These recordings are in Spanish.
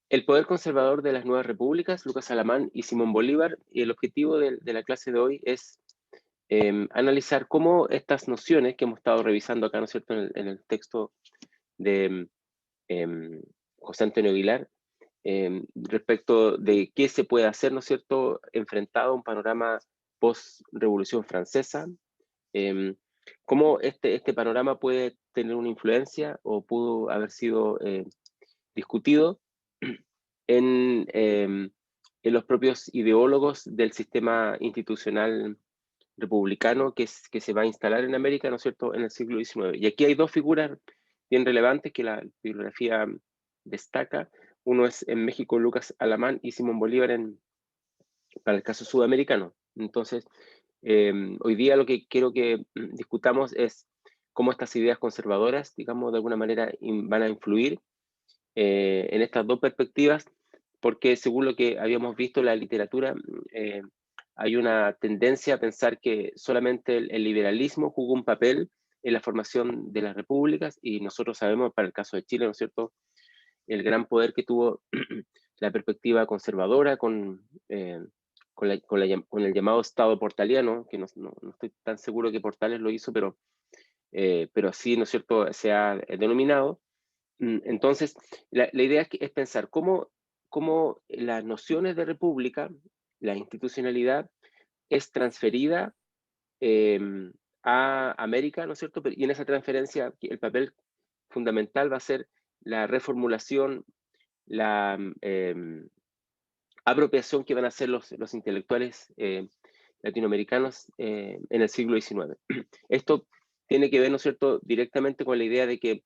El poder conservador de las nuevas repúblicas, Lucas Alamán y Simón Bolívar, y el objetivo de la clase de hoy es analizar cómo estas nociones que hemos estado revisando acá, ¿no es cierto?, en el texto de em, José Antonio Aguilar, respecto de qué se puede hacer, ¿no es cierto?, enfrentado a un panorama post-revolución francesa, em, cómo este panorama puede tener una influencia o pudo haber sido discutido en los propios ideólogos del sistema institucional republicano que se va a instalar en América, ¿no es cierto?, en el siglo XIX. Y aquí hay dos figuras bien relevantes que la bibliografía destaca. Uno es en México Lucas Alamán y Simón Bolívar para el caso sudamericano. Entonces, hoy día lo que quiero que discutamos es cómo estas ideas conservadoras, digamos, de alguna manera van a influir en estas dos perspectivas, porque según lo que habíamos visto en la literatura, hay una tendencia a pensar que solamente el liberalismo jugó un papel en la formación de las repúblicas, y nosotros sabemos, para el caso de Chile, ¿no es cierto?, el gran poder que tuvo la perspectiva conservadora con el llamado Estado portaliano, que no estoy tan seguro que Portales lo hizo, pero así, ¿no es cierto?, se ha denominado. Entonces, la idea es pensar cómo las nociones de república, la institucionalidad, es transferida a América, ¿no es cierto? Y en esa transferencia el papel fundamental va a ser la reformulación, la apropiación que van a hacer los intelectuales latinoamericanos en el siglo XIX. Esto tiene que ver, ¿no es cierto?, directamente con la idea de que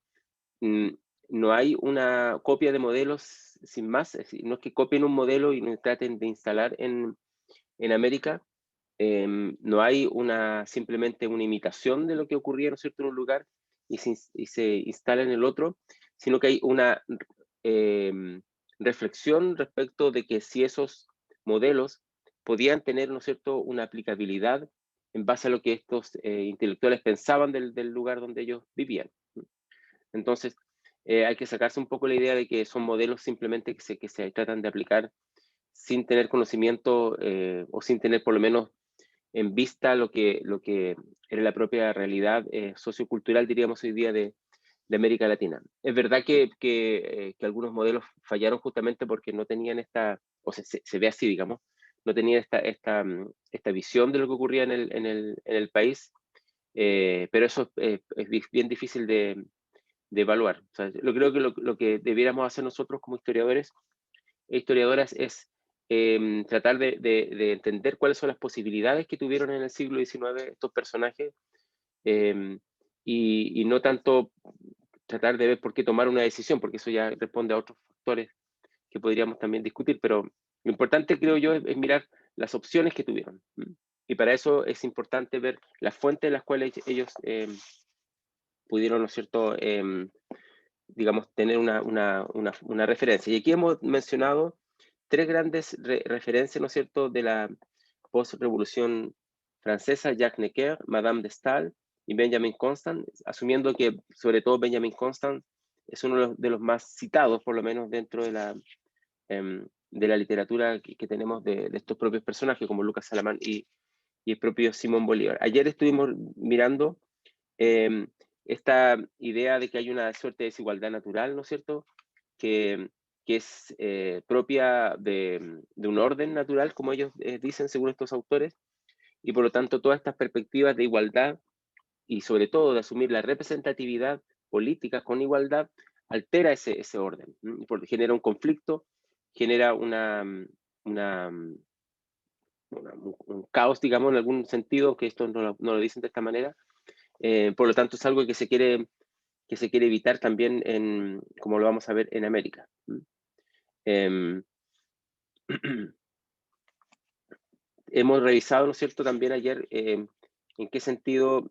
mm, no hay una copia de modelos sin más, es decir, no es que copien un modelo y traten de instalar en América, no hay simplemente una imitación de lo que ocurría, ¿no es cierto?, en un lugar y se instala en el otro, sino que hay una em, reflexión respecto de que si esos modelos podían tener, ¿no es cierto?, una aplicabilidad en base a lo que estos intelectuales pensaban del lugar donde ellos vivían. Entonces, hay que sacarse un poco la idea de que son modelos simplemente que se tratan de aplicar sin tener conocimiento o sin tener por lo menos en vista lo que era la propia realidad sociocultural, diríamos hoy día, de América Latina. Es verdad que algunos modelos fallaron justamente porque no tenían o se ve así, digamos, no tenían esta visión de lo que ocurría en el país, pero eso es bien difícil de evaluar. O sea, creo que lo que debiéramos hacer nosotros como historiadores e historiadoras es tratar de entender cuáles son las posibilidades que tuvieron en el siglo XIX estos personajes, eh, y no tanto tratar de ver por qué tomar una decisión, porque eso ya responde a otros factores que podríamos también discutir, pero lo importante, creo yo, es mirar las opciones que tuvieron. Y para eso es importante ver las fuentes en las cuales ellos pudieron, ¿no es cierto?, digamos, tener una referencia. Y aquí hemos mencionado tres grandes referencias, ¿no es cierto?, de la post-revolución francesa: Jacques Necker, Madame de Staël y Benjamin Constant, asumiendo que sobre todo Benjamin Constant es uno de los más citados, por lo menos dentro de la literatura que tenemos de estos propios personajes, como Lucas Alamán y el propio Simón Bolívar. Ayer estuvimos mirando eh, esta idea de que hay una suerte de desigualdad natural, ¿no es cierto?, que, que es propia de un orden natural, como ellos dicen, según estos autores, y por lo tanto todas estas perspectivas de igualdad y sobre todo de asumir la representatividad política con igualdad altera ese orden, porque genera un conflicto, genera una, un caos, digamos, en algún sentido, que esto no lo dicen de esta manera. Por lo tanto, es algo que se quiere evitar también, como lo vamos a ver en América. Em, Hemos revisado, ¿no es cierto?, también ayer en qué sentido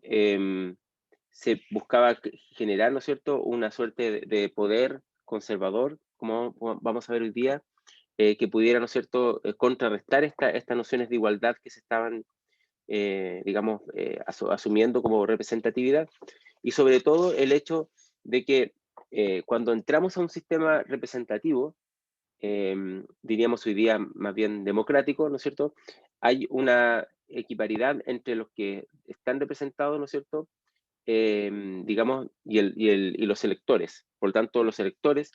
se buscaba generar, ¿no es cierto?, una suerte de poder conservador, como vamos a ver hoy día, que pudiera, ¿no es cierto?, contrarrestar estas nociones de igualdad que se estaban, digamos, asumiendo como representatividad, y sobre todo el hecho de que cuando entramos a un sistema representativo, diríamos hoy día más bien democrático, ¿no es cierto? Hay una equiparidad entre los que están representados, ¿no es cierto? Digamos, y los electores. Por lo tanto, los electores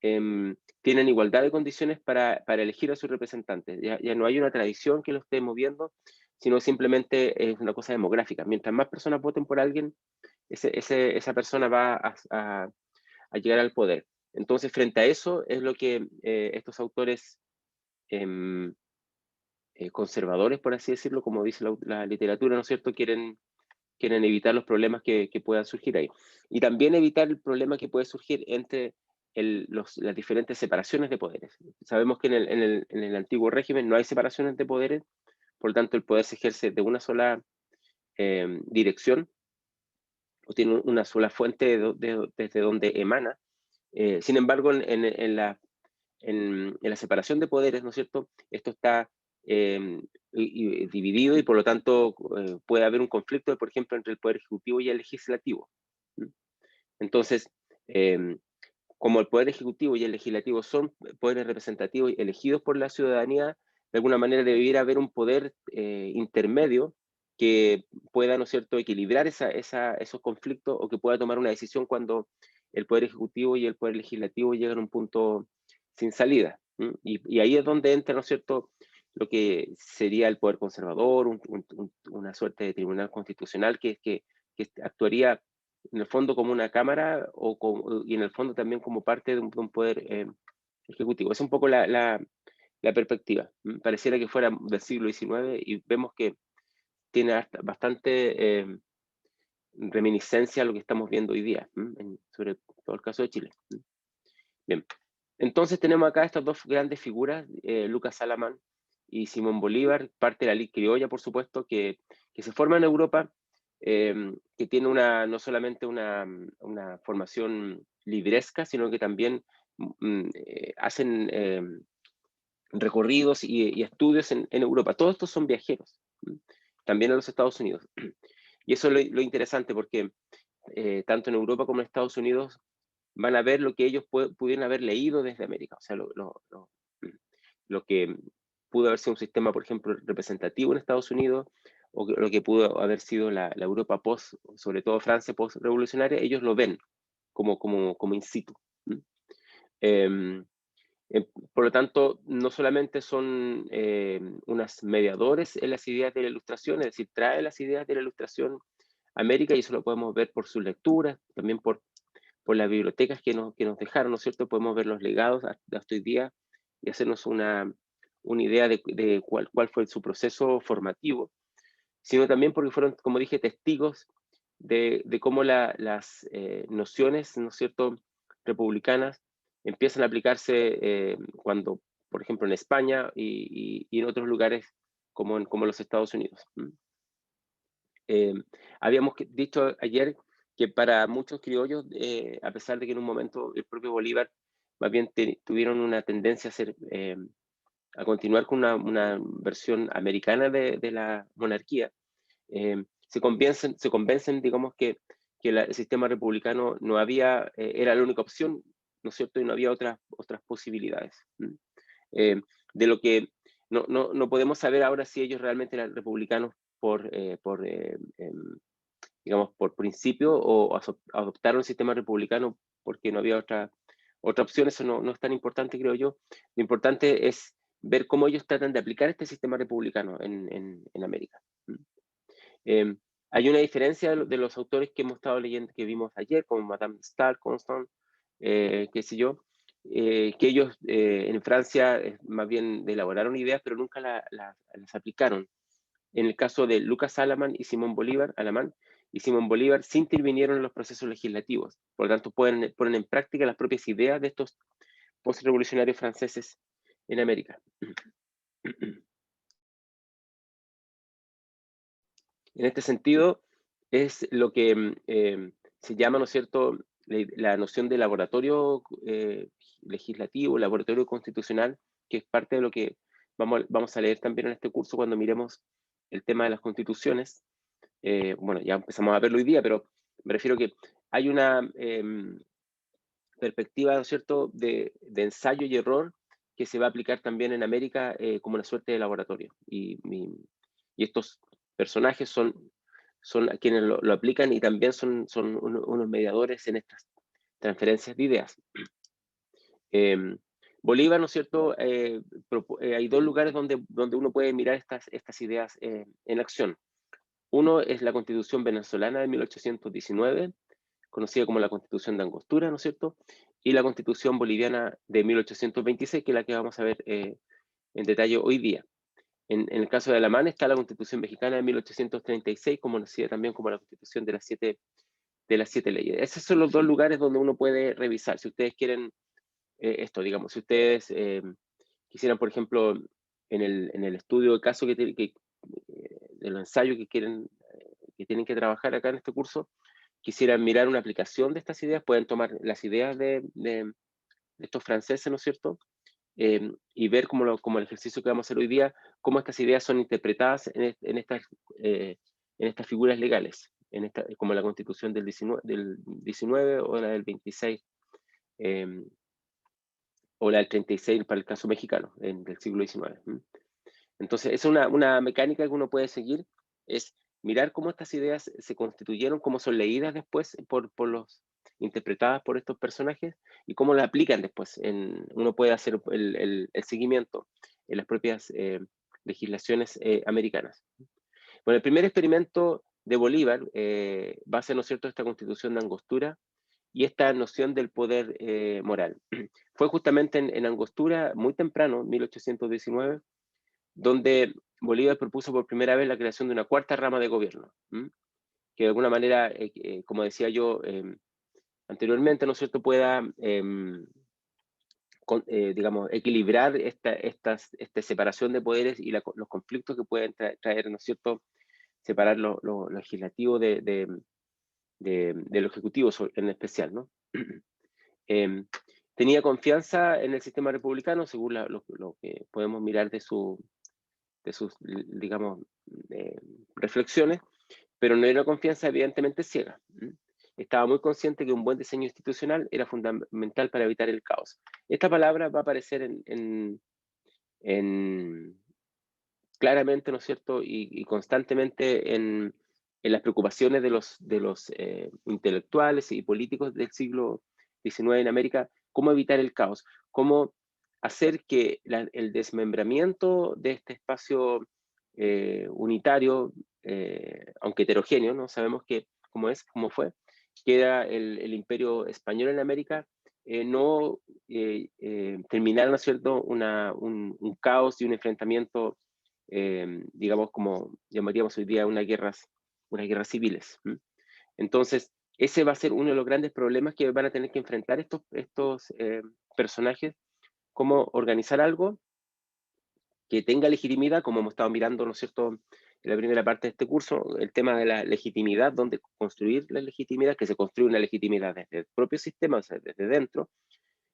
tienen igualdad de condiciones para elegir a sus representantes. Ya no hay una tradición que lo esté moviendo, sino simplemente es una cosa demográfica. Mientras más personas voten por alguien, esa persona va a llegar al poder. Entonces, frente a eso, es lo que estos autores em, conservadores, por así decirlo, como dice la literatura, ¿no es cierto?, quieren evitar los problemas que puedan surgir ahí. Y también evitar el problema que puede surgir entre las diferentes separaciones de poderes. Sabemos que en el antiguo régimen no hay separaciones de poderes, por lo tanto el poder se ejerce de una sola dirección, o tiene una sola fuente desde donde emana. Sin embargo, en la separación de poderes, ¿no es cierto?, esto está dividido y por lo tanto puede haber un conflicto, por ejemplo, entre el Poder Ejecutivo y el Legislativo. Entonces, como el Poder Ejecutivo y el Legislativo son poderes representativos elegidos por la ciudadanía, de alguna manera debería haber un poder intermedio que pueda, ¿no es cierto?, equilibrar esos conflictos o que pueda tomar una decisión cuando el Poder Ejecutivo y el Poder Legislativo llegan a un punto sin salida. Y ahí es donde entra, ¿no es cierto?, lo que sería el poder conservador, una suerte de tribunal constitucional que actuaría en el fondo como una cámara y en el fondo también como parte de un poder ejecutivo. Es un poco la perspectiva. Pareciera que fuera del siglo XIX y vemos que tiene bastante reminiscencia a lo que estamos viendo hoy día, sobre todo el caso de Chile. Bien, entonces tenemos acá estas dos grandes figuras, Lucas Salamann y Simón Bolívar, parte de la ley criolla, por supuesto, que se forma en Europa, que tiene no solamente una formación libresca, sino que también hacen recorridos y estudios en Europa. Todos estos son viajeros, también en los Estados Unidos. Y eso es lo interesante, porque tanto en Europa como en Estados Unidos van a ver lo que ellos pudieron haber leído desde América. O sea, lo que pudo haber sido un sistema, por ejemplo, representativo en Estados Unidos, o lo que pudo haber sido la Europa post, sobre todo Francia post-revolucionaria, ellos lo ven como in situ. Eh, por lo tanto, no solamente son unos mediadores en las ideas de la Ilustración, es decir, trae las ideas de la Ilustración a América, y eso lo podemos ver por sus lecturas, también por las bibliotecas que nos dejaron, ¿no es cierto? Podemos ver los legados hasta hoy día y hacernos una idea de cuál fue su proceso formativo, sino también porque fueron, como dije, testigos de cómo las nociones, ¿no es cierto?, republicanas empiezan a aplicarse cuando, por ejemplo, en España y en otros lugares como los Estados Unidos. Eh, Habíamos dicho ayer que para muchos criollos, a pesar de que en un momento el propio Bolívar más bien tuvieron una tendencia a continuar con una versión americana de la monarquía, se convencen, digamos, que el sistema republicano no era la única opción, ¿no es cierto?, y no había otras posibilidades. De lo que no podemos saber ahora si ellos realmente eran republicanos digamos, por principio, o adoptaron el sistema republicano porque no había otra opción. Eso no es tan importante, creo yo. Lo importante es ver cómo ellos tratan de aplicar este sistema republicano en América. Hay una diferencia de los autores que hemos estado leyendo, que vimos ayer, como Madame Stahl, Constant, qué sé yo, que ellos en Francia más bien elaboraron ideas, pero nunca las aplicaron. En el caso de Lucas Alamán y Simón Bolívar, sí intervinieron en los procesos legislativos. Por lo tanto, ponen en práctica las propias ideas de estos postrevolucionarios franceses en América. En este sentido, es lo que se llama, ¿no es cierto?, la noción de laboratorio legislativo, laboratorio constitucional, que es parte de lo que vamos a leer también en este curso cuando miremos el tema de las constituciones. Bueno, ya empezamos a verlo hoy día, pero me refiero que hay una perspectiva, ¿no es cierto?, de ensayo y error que se va a aplicar también en América como una suerte de laboratorio. Y estos personajes son quienes lo aplican y también son unos mediadores en estas transferencias de ideas. Bolívar, ¿no es cierto? Hay dos lugares donde uno puede mirar estas ideas en acción. Uno es la Constitución venezolana de 1819, conocida como la Constitución de Angostura, ¿no es cierto? Y la Constitución boliviana de 1826, que es la que vamos a ver en detalle hoy día. En el caso de Alamán está la Constitución mexicana de 1836, conocida también como la Constitución de las siete leyes. Esos son los dos lugares donde uno puede revisar. Si ustedes quieren esto, digamos, si ustedes quisieran, por ejemplo, en el estudio de caso de los ensayos que tienen que trabajar acá en este curso, quisieran mirar una aplicación de estas ideas, pueden tomar las ideas de estos franceses, ¿no es cierto? Y ver como el ejercicio que vamos a hacer hoy día, cómo estas ideas son interpretadas en estas figuras legales, como la Constitución del 19 o la del 26, o la del 36 para el caso mexicano, del siglo XIX. Entonces, es una mecánica que uno puede seguir, es mirar cómo estas ideas se constituyeron, cómo son leídas después interpretadas por estos personajes y cómo la aplican después. Uno puede hacer el seguimiento en las propias legislaciones americanas. Bueno, el primer experimento de Bolívar va a ser, ¿no es cierto?, esta Constitución de Angostura y esta noción del poder moral. Fue justamente en Angostura, muy temprano, 1819, donde Bolívar propuso por primera vez la creación de una cuarta rama de gobierno, que de alguna manera, como decía yo anteriormente, ¿no es cierto?, pueda, digamos, equilibrar esta separación de poderes y los conflictos que pueden traer, ¿no es cierto?, separar lo legislativo de lo ejecutivo en especial, ¿no? Tenía confianza en el sistema republicano, según lo que podemos mirar de sus, digamos, reflexiones, pero no era confianza evidentemente ciega. Estaba muy consciente que un buen diseño institucional era fundamental para evitar el caos. Esta palabra va a aparecer claramente, ¿no es cierto?, y constantemente en las preocupaciones de los intelectuales y políticos del siglo XIX en América, cómo evitar el caos, cómo hacer que el desmembramiento de este espacio unitario, aunque heterogéneo, ¿no? Sabemos cómo fue, que era el imperio español en América, no terminar, ¿no es cierto?, un caos y un enfrentamiento, digamos, como llamaríamos hoy día unas guerras civiles. Entonces, ese va a ser uno de los grandes problemas que van a tener que enfrentar estos personajes, cómo organizar algo que tenga legitimidad, como hemos estado mirando, ¿no es cierto?, en la primera parte de este curso, el tema de la legitimidad, dónde construir la legitimidad, que se construye una legitimidad desde el propio sistema, o sea, desde dentro,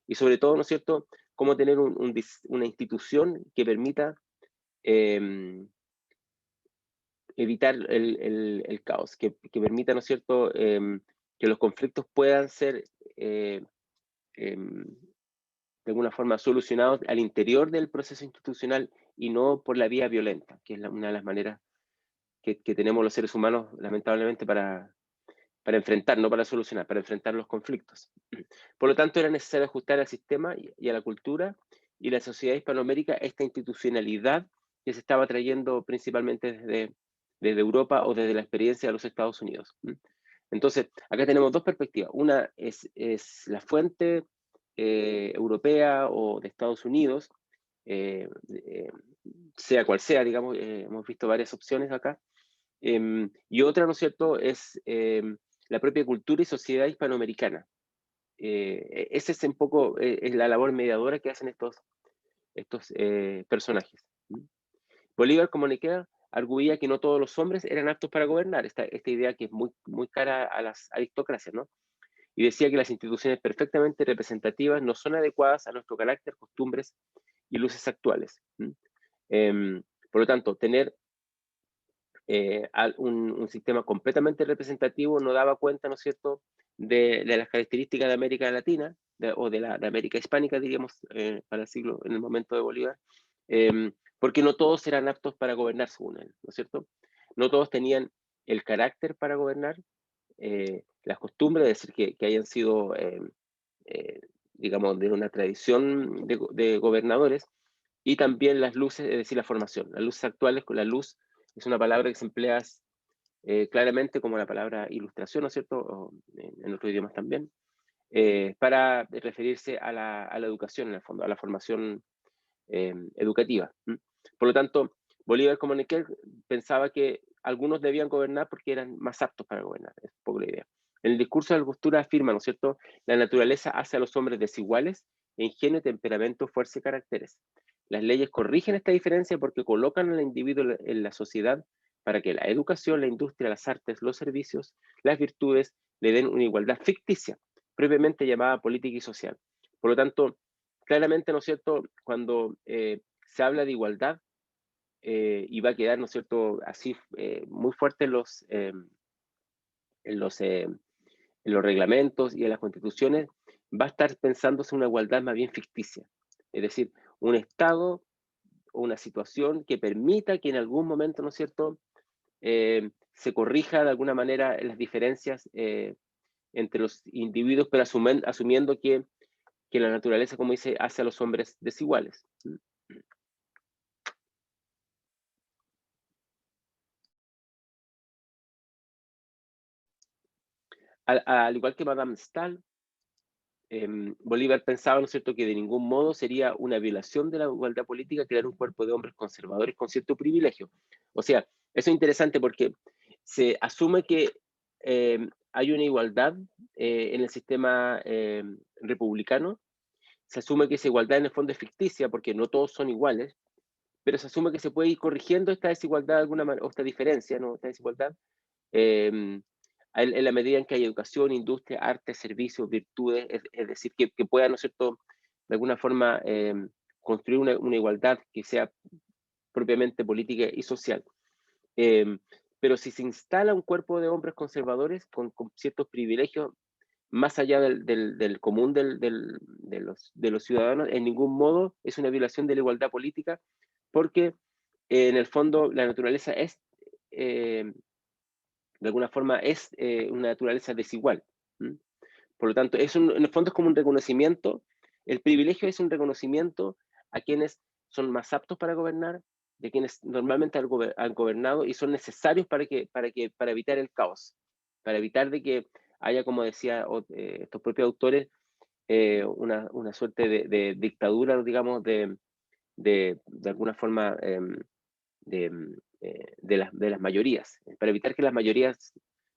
y sobre todo, ¿no es cierto?, cómo tener una institución que permita evitar el caos, que permita, ¿no es cierto?, que los conflictos puedan ser em, de alguna forma solucionados al interior del proceso institucional y no por la vía violenta, que es una de las maneras que tenemos los seres humanos, lamentablemente, para enfrentar, no para solucionar, para enfrentar los conflictos. Por lo tanto, era necesario ajustar al sistema y a la cultura y la sociedad hispanoamérica esta institucionalidad que se estaba trayendo principalmente desde Europa o desde la experiencia de los Estados Unidos. Entonces, acá tenemos dos perspectivas. Una es la fuente europea o de Estados Unidos, sea cual sea, digamos, hemos visto varias opciones acá. Y otra, ¿no es cierto?, es la propia cultura y sociedad hispanoamericana. Ese es un poco es la labor mediadora que hacen estos personajes. Bolívar, como le queda, arguía que no todos los hombres eran aptos para gobernar, esta idea que es muy, muy cara a las aristocracias, ¿no? Y decía que las instituciones perfectamente representativas no son adecuadas a nuestro carácter, costumbres y luces actuales. Por lo tanto, tener un sistema completamente representativo no daba cuenta, ¿no es cierto?, de las características de América Latina, de América hispánica, diríamos, para el siglo, en el momento de Bolívar, porque no todos eran aptos para gobernar, según él, ¿no es cierto? No todos tenían el carácter para gobernar, las costumbres, es decir, que hayan sido, digamos, de una tradición de gobernadores, y también las luces, es decir, la formación. Las luces actuales, con la luz es una palabra que se emplea claramente como la palabra ilustración, ¿no es cierto? O en otros idiomas también, para referirse a la educación, en el fondo, a la formación educativa. Por lo tanto, Bolívar como Nequet pensaba que algunos debían gobernar porque eran más aptos para gobernar, es un poco la idea. En el discurso de Angostura afirma, ¿no es cierto?, la naturaleza hace a los hombres desiguales en ingenio, temperamento, fuerza y caracteres. Las leyes corrigen esta diferencia porque colocan al individuo en la sociedad para que la educación, la industria, las artes, los servicios, las virtudes le den una igualdad ficticia, previamente llamada política y social. Por lo tanto, claramente, ¿no es cierto?, cuando se habla de igualdad, y va a quedar, ¿no es cierto?, así muy fuerte en los, eh, en los reglamentos y en las constituciones, va a estar pensándose una igualdad más bien ficticia. Es decir, un Estado o una situación que permita que en algún momento, ¿no es cierto?, se corrija de alguna manera las diferencias entre los individuos, pero asumiendo que la naturaleza, como dice, hace a los hombres desiguales. Al igual que Madame Stahl, Bolívar pensaba, ¿no es cierto?, que de ningún modo sería una violación de la igualdad política crear un cuerpo de hombres conservadores con cierto privilegio. O sea, eso es interesante porque se asume que hay una igualdad en el sistema republicano. Se asume que esa igualdad en el fondo es ficticia porque no todos son iguales, pero se asume que se puede ir corrigiendo esta desigualdad de alguna manera, o esta diferencia, ¿no?, esta desigualdad, en la medida en que hay educación, industria, arte, servicios, virtudes, es decir, que pueda, ¿no es cierto?, de alguna forma construir una igualdad que sea propiamente política y social. Eh, pero si se instala un cuerpo de hombres conservadores con ciertos privilegios más allá del común de los ciudadanos, en ningún modo es una violación de la igualdad política, porque en el fondo la naturaleza es de alguna forma es una naturaleza desigual. ¿Mm? Por lo tanto, en el fondo es como un reconocimiento, el privilegio es un reconocimiento a quienes son más aptos para gobernar, de quienes normalmente han gobernado y son necesarios para evitar el caos, para evitar de que haya, como decía estos propios autores, una suerte de dictadura, digamos, de alguna forma de las mayorías, para evitar que las mayorías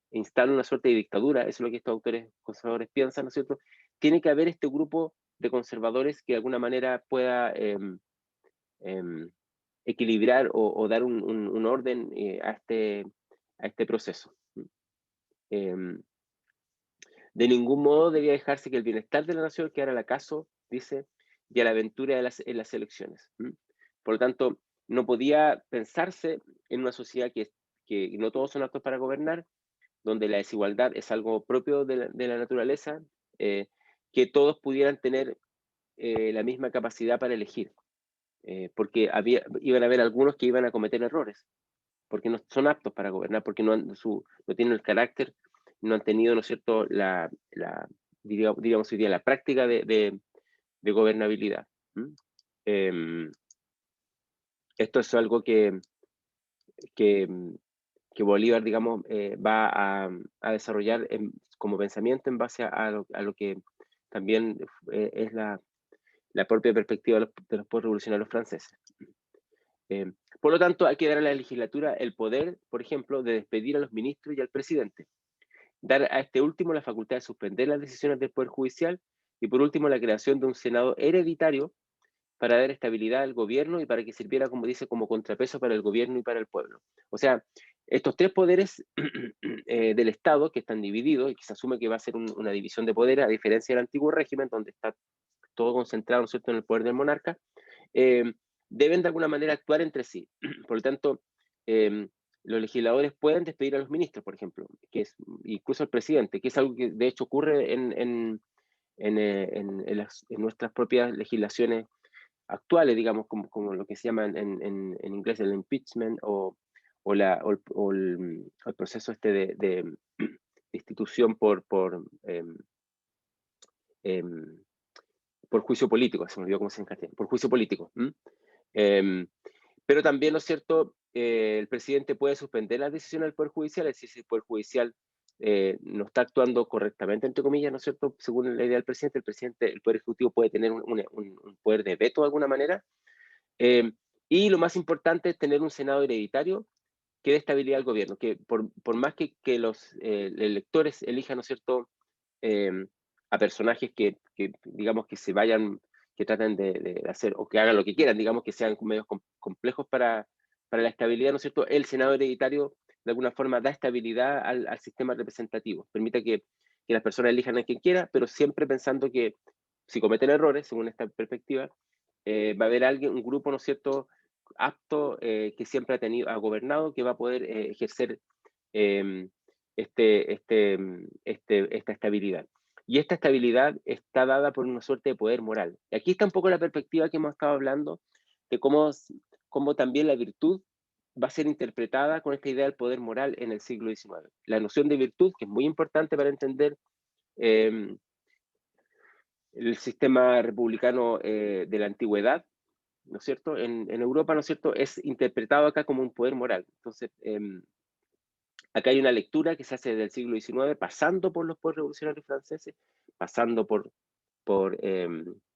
instalen una suerte de dictadura. Eso es lo que estos autores conservadores piensan, ¿no es cierto? Tiene que haber este grupo de conservadores que de alguna manera pueda em, equilibrar o dar un orden a este proceso. Em, de ningún modo debía dejarse que el bienestar de la nación quedara al acaso, dice, y a la aventura en las elecciones. Por lo tanto, no podía pensarse en una sociedad que no todos son aptos para gobernar, donde la desigualdad es algo propio de la naturaleza, que todos pudieran tener la misma capacidad para elegir, porque iban a haber algunos que iban a cometer errores, porque no son aptos para gobernar, porque no tienen el carácter, no han tenido, ¿no es cierto?, diríamos hoy día, la práctica de gobernabilidad. Em, Esto es algo que, que Bolívar, digamos, va a desarrollar como pensamiento en base a lo que también es la propia perspectiva de los postrevolucionarios franceses. Por lo tanto, hay que dar a la legislatura el poder, por ejemplo, de despedir a los ministros y al presidente, dar a este último la facultad de suspender las decisiones del Poder Judicial y, por último, la creación de un Senado hereditario para dar estabilidad al gobierno y para que sirviera, como dice, como contrapeso para el gobierno y para el pueblo. O sea, estos tres poderes del Estado que están divididos y que se asume que va a ser una división de poderes, a diferencia del antiguo régimen, donde está todo concentrado, ¿no es cierto?, en el poder del monarca, eh, deben de alguna manera actuar entre sí. Por lo tanto, los legisladores pueden despedir a los ministros, por ejemplo, que es incluso al presidente, que es algo que de hecho ocurre en nuestras propias legislaciones actuales, digamos, como lo que se llama en inglés el impeachment o el proceso este de destitución em, por juicio político, se me olvidó cómo se dice en castellano, por juicio político. Em, pero también, ¿no es cierto?, el presidente puede suspender las decisiones del Poder Judicial, es decir, si el Poder Judicial no está actuando correctamente, entre comillas, ¿no es cierto?, según la idea del presidente, el Poder Ejecutivo puede tener un poder de veto de alguna manera. Y lo más importante es tener un Senado hereditario que dé estabilidad al gobierno, que por más que los electores elijan, ¿no es cierto?, eh, a personajes que, digamos, que se vayan, que traten de hacer, o que hagan lo que quieran, digamos, que sean medios complejos para la estabilidad, ¿no es cierto?, el Senado hereditario de alguna forma da estabilidad al sistema representativo, permite que las personas elijan a quien quiera, pero siempre pensando que si cometen errores, según esta perspectiva, va a haber alguien, un grupo, ¿no es cierto?, apto, que siempre ha gobernado, que va a poder ejercer eh, esta estabilidad. Y esta estabilidad está dada por una suerte de poder moral. Y aquí está un poco la perspectiva que hemos estado hablando de cómo también la virtud va a ser interpretada con esta idea del poder moral en el siglo XIX. La noción de virtud, que es muy importante para entender eh, el sistema republicano de la antigüedad, ¿no es cierto? En Europa, ¿no es cierto?, es interpretado acá como un poder moral. Entonces, acá hay una lectura que se hace desde el siglo XIX, pasando por los postrevolucionarios franceses, pasando por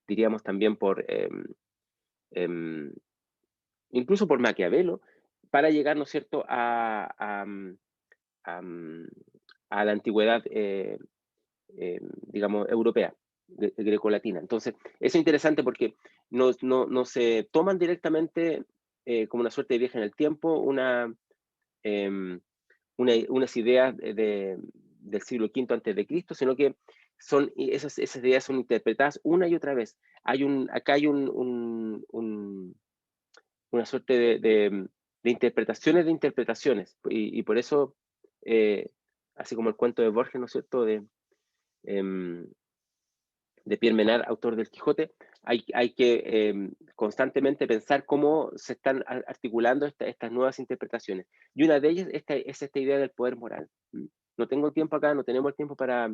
diríamos también em, incluso por Maquiavelo, para llegar, ¿no es cierto?, a, a la antigüedad, digamos, europea, grecolatina. Entonces, eso es interesante porque no se toman directamente como una suerte de viaje en el tiempo, em, unas ideas del siglo V antes de Cristo, sino que esas ideas son interpretadas una y otra vez. Acá hay una suerte de interpretaciones de interpretaciones, y por eso, así como el cuento de Borges, ¿no es cierto?, em, de Pierre Menard, autor del Quijote, hay que constantemente pensar cómo se están articulando estas nuevas interpretaciones. Y una de ellas es esta idea del poder moral. No tengo tiempo acá, no tenemos tiempo para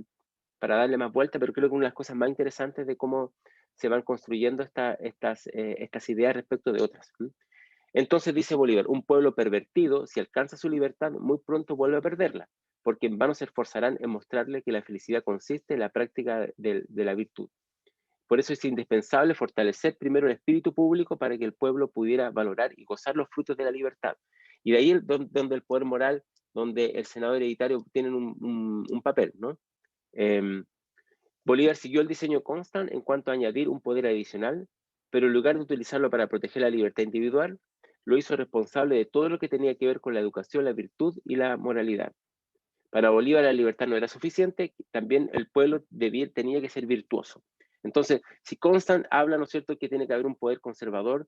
darle más vuelta, pero creo que una de las cosas más interesantes de cómo se van construyendo estas ideas respecto de otras. Entonces dice Bolívar, un pueblo pervertido, si alcanza su libertad, muy pronto vuelve a perderla, porque en vano se esforzarán en mostrarle que la felicidad consiste en la práctica de la virtud. Por eso es indispensable fortalecer primero el espíritu público para que el pueblo pudiera valorar y gozar los frutos de la libertad. Y de ahí donde el poder moral, donde el Senado hereditario tienen un papel, ¿no? Bolívar siguió el diseño Constant en cuanto a añadir un poder adicional, pero en lugar de utilizarlo para proteger la libertad individual, lo hizo responsable de todo lo que tenía que ver con la educación, la virtud y la moralidad. Para Bolívar la libertad no era suficiente, también el pueblo tenía que ser virtuoso. Entonces, si Constant habla, ¿no es cierto?, que tiene que haber un poder conservador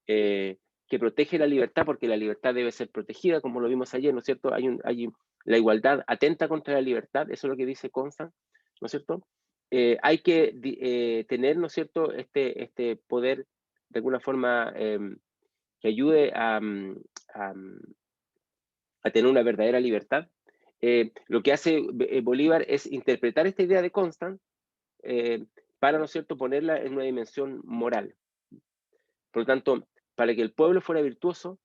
eh, que protege la libertad, porque la libertad debe ser protegida, como lo vimos ayer, ¿no es cierto? La igualdad atenta contra la libertad, eso es lo que dice Constant, ¿no es cierto? Hay que tener, ¿no es cierto?, este poder de alguna forma que ayude a tener una verdadera libertad. Lo que hace Bolívar es interpretar esta idea de Constant eh, para, ¿no es cierto?, ponerla en una dimensión moral. Por lo tanto, para que el pueblo fuera virtuoso,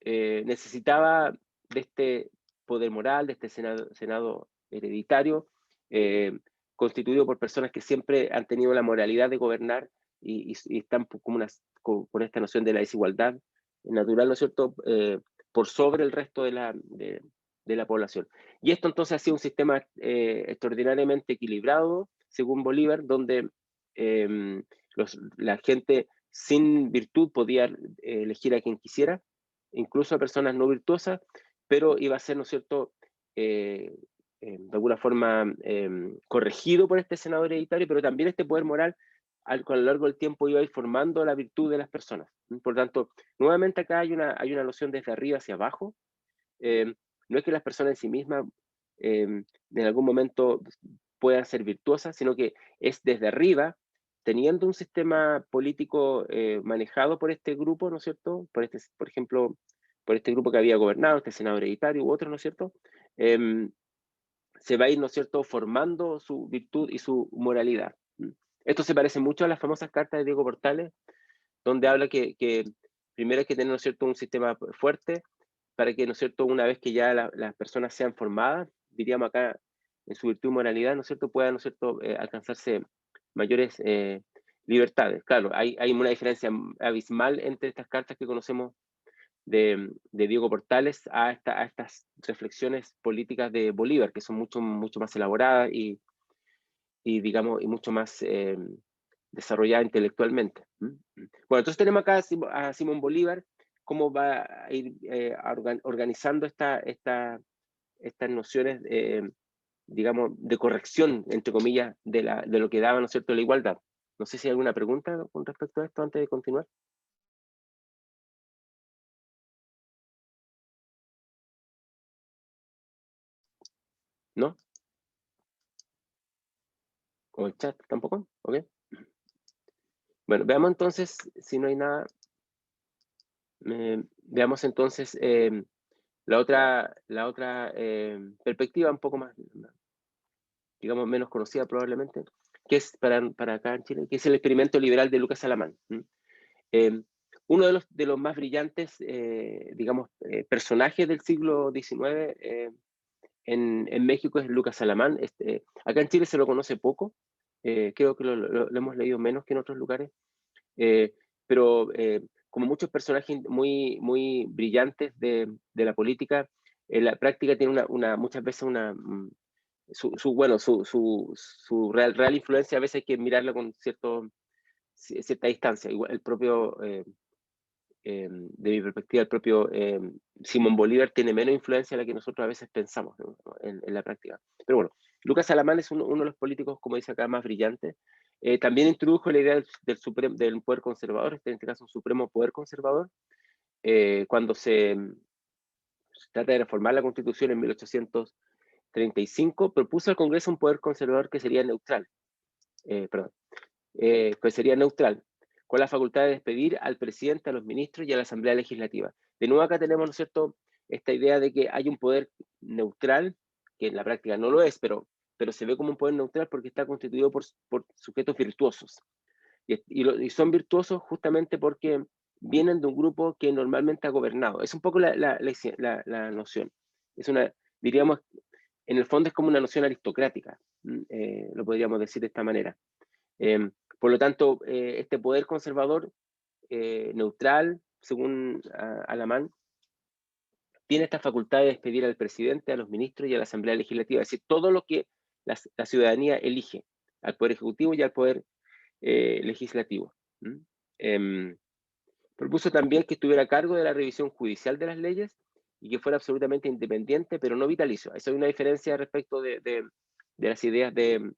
necesitaba de este poder moral, de este Senado hereditario, eh, constituido por personas que siempre han tenido la moralidad de gobernar y están con esta noción de la desigualdad natural, ¿no es cierto?, por sobre el resto de la población. Y esto entonces ha sido un sistema extraordinariamente equilibrado, según Bolívar, donde la gente sin virtud podía elegir a quien quisiera, incluso a personas no virtuosas, pero iba a ser, ¿no es cierto?, de alguna forma corregido por este Senado hereditario, pero también este poder moral a lo largo del tiempo iba a ir formando la virtud de las personas. Por tanto, nuevamente acá hay una noción desde arriba hacia abajo. No es que las personas en sí mismas en algún momento puedan ser virtuosas, sino que es desde arriba, teniendo un sistema político manejado por este grupo, ¿no es cierto? Por ejemplo, por este grupo que había gobernado, este Senado hereditario u otro, ¿no es cierto? Se va a ir, ¿no es cierto?, formando su virtud y su moralidad. Esto se parece mucho a las famosas cartas de Diego Portales, donde habla que primero hay que tener, ¿no es cierto?, un sistema fuerte para que, ¿no es cierto?, una vez que ya las personas sean formadas, diríamos acá, en su virtud y moralidad, ¿no es cierto?, puedan, ¿no es cierto?, alcanzarse mayores libertades. Claro, hay una diferencia abismal entre estas cartas que conocemos de Diego Portales a estas reflexiones políticas de Bolívar, que son mucho más elaboradas digamos, y mucho más desarrolladas intelectualmente. Bueno, entonces tenemos acá a Simón Bolívar, cómo va a ir organizando estas nociones, digamos, de corrección, entre comillas, de lo que daba, ¿no es cierto?, la igualdad. No sé si hay alguna pregunta con respecto a esto antes de continuar. ¿No? ¿O el chat tampoco? ¿Ok? Bueno, veamos entonces, si no hay nada, veamos entonces la otra perspectiva un poco más, digamos, menos conocida probablemente, que es para acá en Chile, que es el experimento liberal de Lucas Alamán. Eh, Uno de los más brillantes, digamos, personajes del siglo XIX en México es Lucas Alamán. Acá en Chile se lo conoce poco, creo que lo hemos leído menos que en otros lugares. Eh, pero como muchos personajes muy brillantes de la política, en la práctica tiene muchas veces su real influencia a veces hay que mirarla con cierta distancia. Igual el propio, de mi perspectiva, el propio Simón Bolívar tiene menos influencia de la que nosotros a veces pensamos, ¿no?, en la práctica. Pero bueno, Lucas Alamán es uno de los políticos, como dice acá, más brillantes. También introdujo la idea del poder conservador, en este caso un supremo poder conservador, cuando se trata de reformar la Constitución en 1835, propuso al Congreso un poder conservador que sería neutral, pues sería neutral, con la facultad de despedir al presidente, a los ministros y a la Asamblea Legislativa. De nuevo acá tenemos, ¿no es cierto?, esta idea de que hay un poder neutral, que en la práctica no lo es, pero se ve como un poder neutral porque está constituido por sujetos virtuosos. Y son virtuosos justamente porque vienen de un grupo que normalmente ha gobernado. Es un poco la noción. Diríamos, en el fondo es como una noción aristocrática, lo podríamos decir de esta manera. Por lo tanto, este poder conservador neutral, según Alamán, tiene esta facultad de despedir al presidente, a los ministros y a la Asamblea Legislativa, es decir, todo lo que la ciudadanía elige, al Poder Ejecutivo y al Poder Legislativo. Propuso también que estuviera a cargo de la revisión judicial de las leyes y que fuera absolutamente independiente, pero no vitalicio. Esa es una diferencia respecto de las ideas de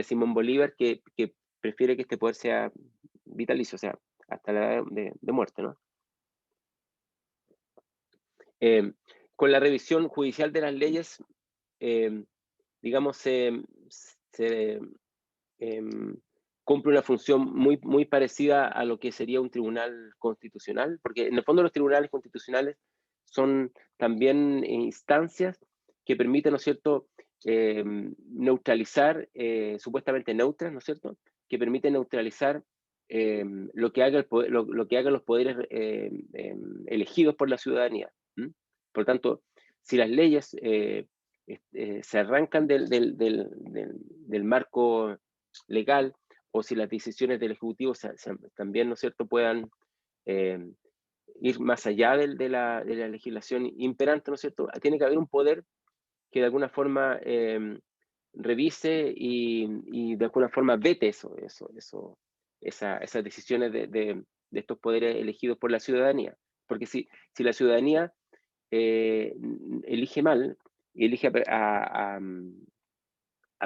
Simón Bolívar, que prefiere que este poder sea vitalicio, o sea, hasta la edad de muerte, ¿no? Con la revisión judicial de las leyes, digamos, se cumple una función muy parecida a lo que sería un tribunal constitucional, porque en el fondo los tribunales constitucionales son también instancias que permiten, ¿no es cierto?, neutralizar, supuestamente neutras, ¿no es cierto?, que permiten neutralizar lo que lo que hagan los poderes elegidos por la ciudadanía. Por tanto, si las leyes se arrancan del marco legal, o si las decisiones del Ejecutivo también, ¿no es cierto?, puedan eh, ir más allá de la legislación imperante, ¿no es cierto?, tiene que haber un poder que de alguna forma revise y de alguna forma vete esas decisiones de estos poderes elegidos por la ciudadanía. Porque si la ciudadanía elige mal, y elige a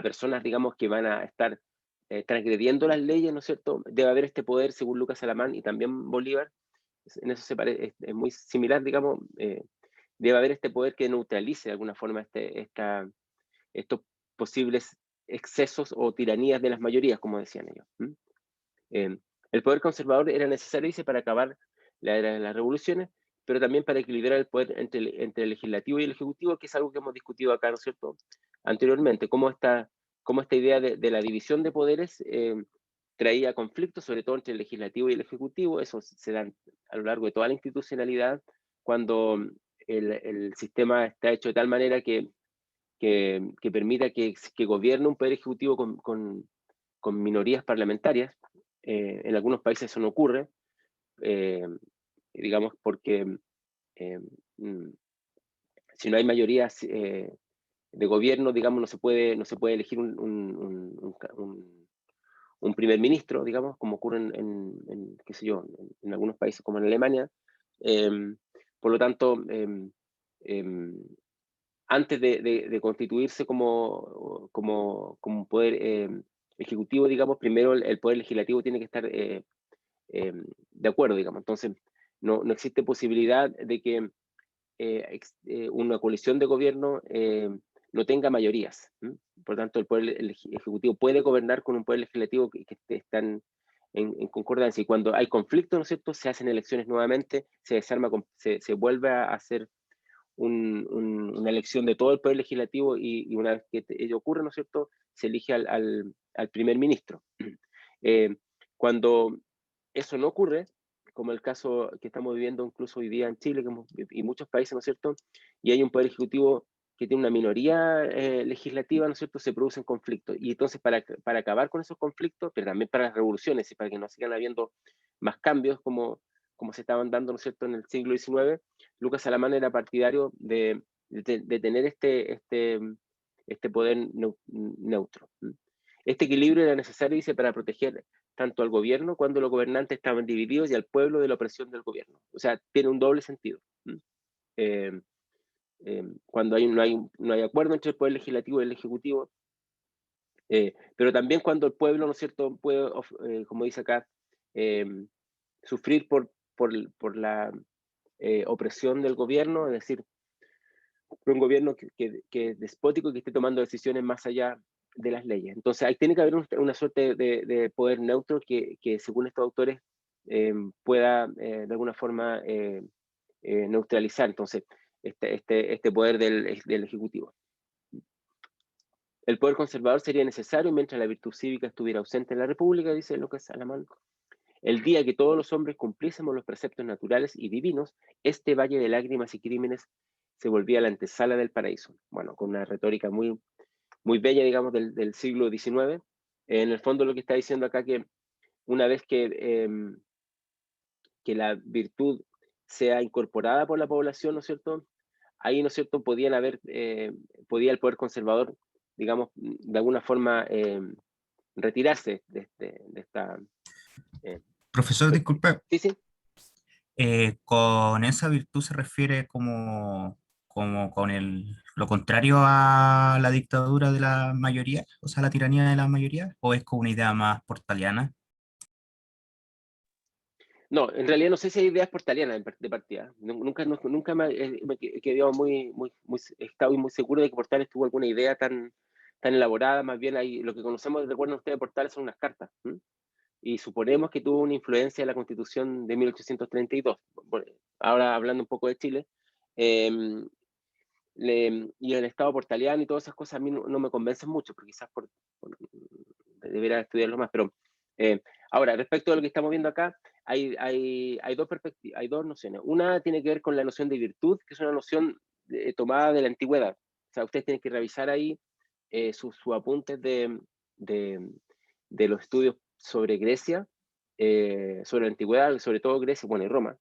personas, digamos, que van a estar transgrediendo las leyes, ¿no es cierto? Debe haber este poder, según Lucas Alamán y también Bolívar, en eso es muy similar, digamos, debe haber este poder que neutralice de alguna forma estos posibles excesos o tiranías de las mayorías, como decían ellos. El poder conservador era necesario, dice, para acabar la era de las revoluciones, pero también para equilibrar el poder entre el legislativo y el ejecutivo, que es algo que hemos discutido acá, ¿no es cierto?, anteriormente, cómo esta idea de la división de poderes traía conflictos, sobre todo entre el legislativo y el ejecutivo. Eso se da a lo largo de toda la institucionalidad, cuando el sistema está hecho de tal manera que permita que gobierne un poder ejecutivo con minorías parlamentarias. En algunos países eso no ocurre, digamos, porque eh, mm, si no hay mayorías de gobierno, digamos, no se puede elegir un primer ministro, digamos, como ocurre qué sé yo, en algunos países como en Alemania. Por lo tanto, antes de constituirse como un poder ejecutivo, digamos, primero el poder legislativo tiene que estar de acuerdo, digamos. Entonces, no existe posibilidad de que una coalición de gobierno no tenga mayorías. Por tanto, el poder ejecutivo puede gobernar con un poder legislativo que están en concordancia. Y cuando hay conflicto, ¿no es cierto?, se hacen elecciones nuevamente, se desarma, se vuelve a hacer una elección de todo el poder legislativo, y una vez que ello ocurre, ¿no es cierto?, se elige al primer ministro. Cuando eso no ocurre, como el caso que estamos viviendo incluso hoy día en Chile y muchos países, ¿no es cierto?, y hay un poder ejecutivo que tiene una minoría legislativa, ¿no es cierto?, se producen conflictos. Y entonces, para acabar con esos conflictos, pero también para las revoluciones y para que no sigan habiendo más cambios como se estaban dando, ¿no es cierto?, en el siglo XIX, Lucas Alamán era partidario de tener este poder neutro. Este equilibrio era necesario, dice, para proteger tanto al gobierno cuando los gobernantes estaban divididos y al pueblo de la opresión del gobierno. O sea, tiene un doble sentido. Eh, cuando no hay acuerdo entre el poder legislativo y el ejecutivo, pero también cuando el pueblo, ¿no es cierto?, puede, como dice acá, sufrir por la opresión del gobierno, es decir, por un gobierno que es despótico y que esté tomando decisiones más allá de las leyes. Entonces, ahí tiene que haber una suerte de poder neutro que según estos autores, pueda de alguna forma neutralizar entonces este poder del Ejecutivo. El poder conservador sería necesario mientras la virtud cívica estuviera ausente en la República, dice Lucas Alamán. El día que todos los hombres cumpliésemos los preceptos naturales y divinos, este valle de lágrimas y crímenes se volvía la antesala del paraíso. Bueno, con una retórica muy, muy bella, digamos, del siglo XIX. En el fondo lo que está diciendo acá, que una vez que la virtud sea incorporada por la población, ¿no es cierto?, ahí, ¿no es cierto?, podía el poder conservador, digamos, de alguna forma retirarse de esta... Profesor, disculpe, sí, sí. ¿con esa virtud se refiere como con lo contrario a la dictadura de la mayoría, o sea, la tiranía de la mayoría, o es como una idea más portaliana? No, en realidad no sé si hay ideas portalianas de partida. Nunca me he quedado he estado muy seguro de que Portales tuvo alguna idea tan elaborada. Más bien, lo que conocemos, recuerden ustedes, de Portales son unas cartas. Y suponemos que tuvo una influencia en la Constitución de 1832. Bueno, ahora, hablando un poco de Chile, eh, y el Estado portaliano y todas esas cosas a mí no me convencen mucho, pero quizás debería estudiarlo más. Pero ahora, respecto a lo que estamos viendo acá, hay dos nociones. Una tiene que ver con la noción de virtud, que es una noción tomada de la antigüedad. O sea, ustedes tienen que revisar ahí sus apuntes de, de los estudios sobre Grecia, sobre la antigüedad, sobre todo Grecia, bueno, y Roma.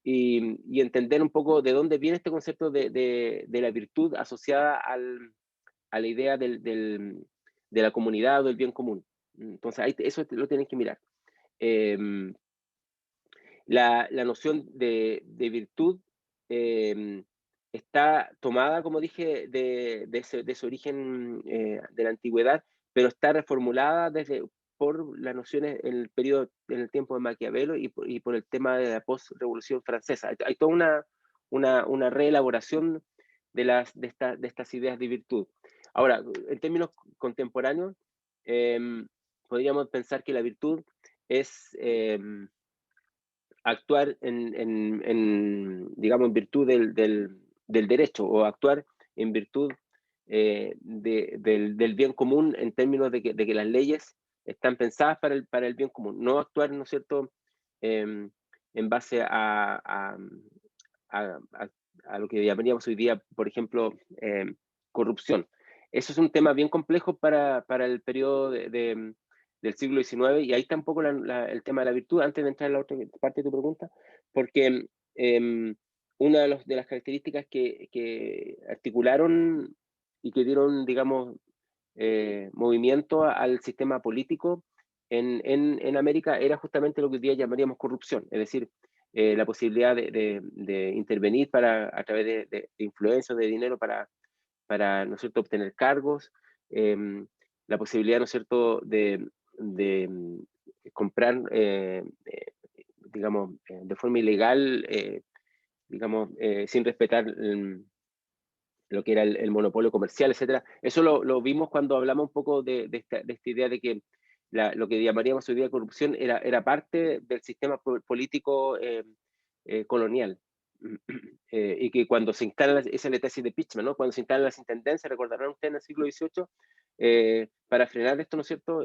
Y entender un poco de dónde viene este concepto de la virtud asociada a la idea de la comunidad o del bien común. Entonces, eso lo tienen que mirar. La noción de virtud está tomada, como dije, de ese origen de la antigüedad, pero está reformulada por las nociones en el tiempo de Maquiavelo y por el tema de la post-revolución francesa. Hay toda una reelaboración de estas ideas de virtud. Ahora, en términos contemporáneos, podríamos pensar que la virtud es actuar digamos, en virtud del derecho, o actuar en virtud del bien común, en términos de que las leyes están pensadas para el bien común, no actuar, ¿no es cierto?, en base a, a lo que llamaríamos hoy día, por ejemplo, corrupción. Eso es un tema bien complejo para el periodo del siglo XIX, y ahí está un poco el tema de la virtud, antes de entrar en la otra parte de tu pregunta, porque una de las características que articularon y que dieron, digamos, movimiento al sistema político en América era justamente lo que hoy día llamaríamos corrupción, es decir, la posibilidad de intervenir a través de influencia o de dinero para, ¿no es cierto?, obtener cargos, la posibilidad, ¿no es cierto?, de comprar, digamos, de forma ilegal, digamos, sin respetar lo que era el monopolio comercial, etcétera. Eso lo vimos cuando hablamos un poco de esta idea de que lo que llamaríamos hoy día corrupción era parte del sistema político colonial. Y que cuando se instala, esa es la tesis de Pitchman, ¿no? Cuando se instalan las intendencias, recordarán ustedes, en el siglo XVIII, para frenar esto, ¿no es cierto?,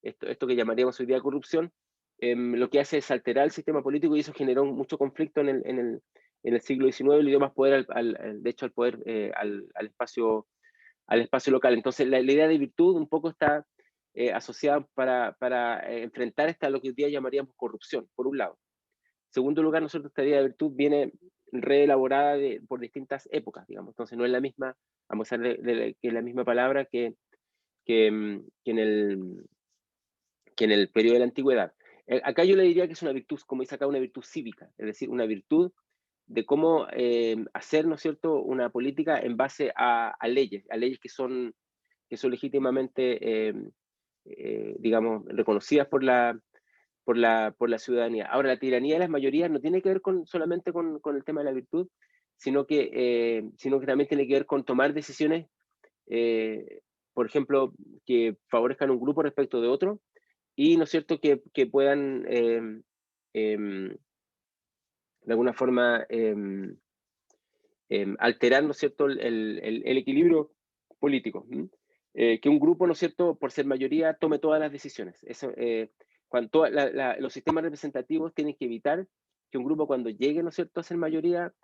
esto que llamaríamos hoy día corrupción, lo que hace es alterar el sistema político, y eso generó mucho conflicto en el siglo XIX, le dio más poder, de hecho, al poder, al espacio local. Entonces, la idea de virtud un poco está asociada para enfrentar lo que hoy día llamaríamos corrupción, por un lado. En segundo lugar, nosotros esta idea de virtud viene reelaborada por distintas épocas, digamos. Entonces, no es la misma, vamos a ver, que es la misma palabra que en el periodo de la antigüedad. Acá yo le diría que es una virtud, como dice acá, una virtud cívica, es decir, una virtud de cómo hacer, ¿no es cierto?, una política en base a leyes que son legítimamente, digamos, reconocidas por la ciudadanía. Ahora, la tiranía de las mayorías no tiene que ver solamente con el tema de la virtud, sino que también tiene que ver con tomar decisiones, por ejemplo, que favorezcan un grupo respecto de otro, y, ¿no es cierto?, que puedan, de alguna forma, alterar, ¿no es cierto?, el equilibrio político. Que un grupo, ¿no es cierto?, por ser mayoría, tome todas las decisiones. Eso, cuando los sistemas representativos tienen que evitar que un grupo, cuando llegue, ¿no es cierto?, a ser mayoría,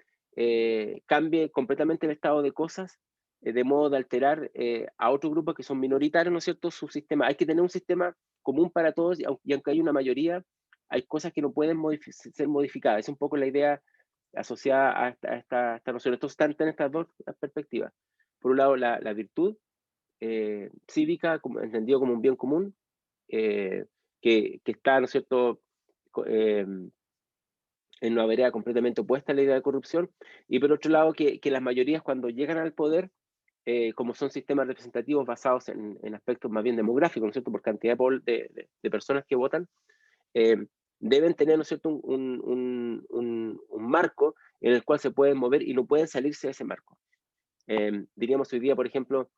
cambie completamente el estado de cosas, de modo de alterar a otros grupos que son minoritarios, ¿no es cierto?, su sistema. Hay que tener un sistema común para todos, y aunque hay una mayoría, hay cosas que no pueden ser modificadas. Es un poco la idea asociada a esta noción. Entonces están estas dos perspectivas. Por un lado, la virtud cívica, entendido como un bien común, que está, ¿no es cierto?, en una vereda completamente opuesta a la idea de corrupción, y por otro lado, que las mayorías, cuando llegan al poder, como son sistemas representativos basados en aspectos más bien demográficos, ¿no es cierto?, por cantidad de personas que votan, eh, deben tener, ¿no es cierto?, un marco en el cual se pueden mover y no pueden salirse de ese marco. Diríamos hoy día, por ejemplo,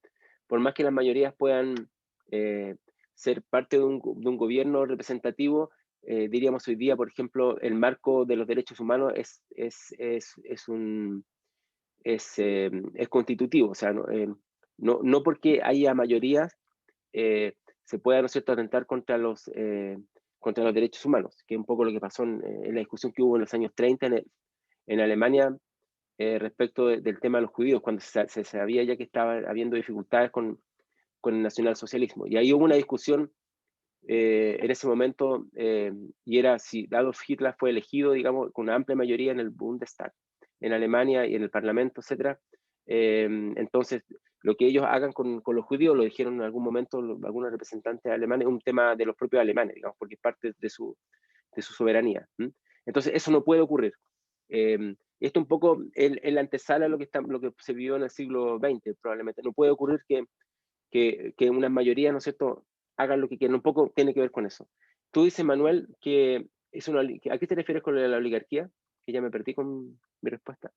por más que las mayorías puedan eh, ser parte de un gobierno representativo, diríamos hoy día, por ejemplo, el marco de los derechos humanos es constitutivo. O sea, no porque haya mayorías se pueda, ¿no es cierto?, atentar contra los derechos humanos, que es un poco lo que pasó en la discusión que hubo en los años 30 en Alemania, respecto del tema de los judíos, cuando se sabía ya que estaba habiendo dificultades con el nacionalsocialismo. Y ahí hubo una discusión en ese momento, y era si Adolf Hitler fue elegido, digamos, con una amplia mayoría en el Bundestag, en Alemania, y en el Parlamento, etcétera. Entonces, lo que ellos hagan con los judíos, lo dijeron en algún momento algunos representantes alemanes, es un tema de los propios alemanes, digamos, porque es parte de su soberanía. Entonces, eso no puede ocurrir. Esto un poco en la antesala de lo que se vivió en el siglo XX, probablemente. No puede ocurrir que unas mayorías, ¿no es cierto?, hagan lo que quieran. Un poco tiene que ver con eso. Tú dices, Manuel, ¿a qué te refieres con la oligarquía? Que ya me perdí con mi respuesta.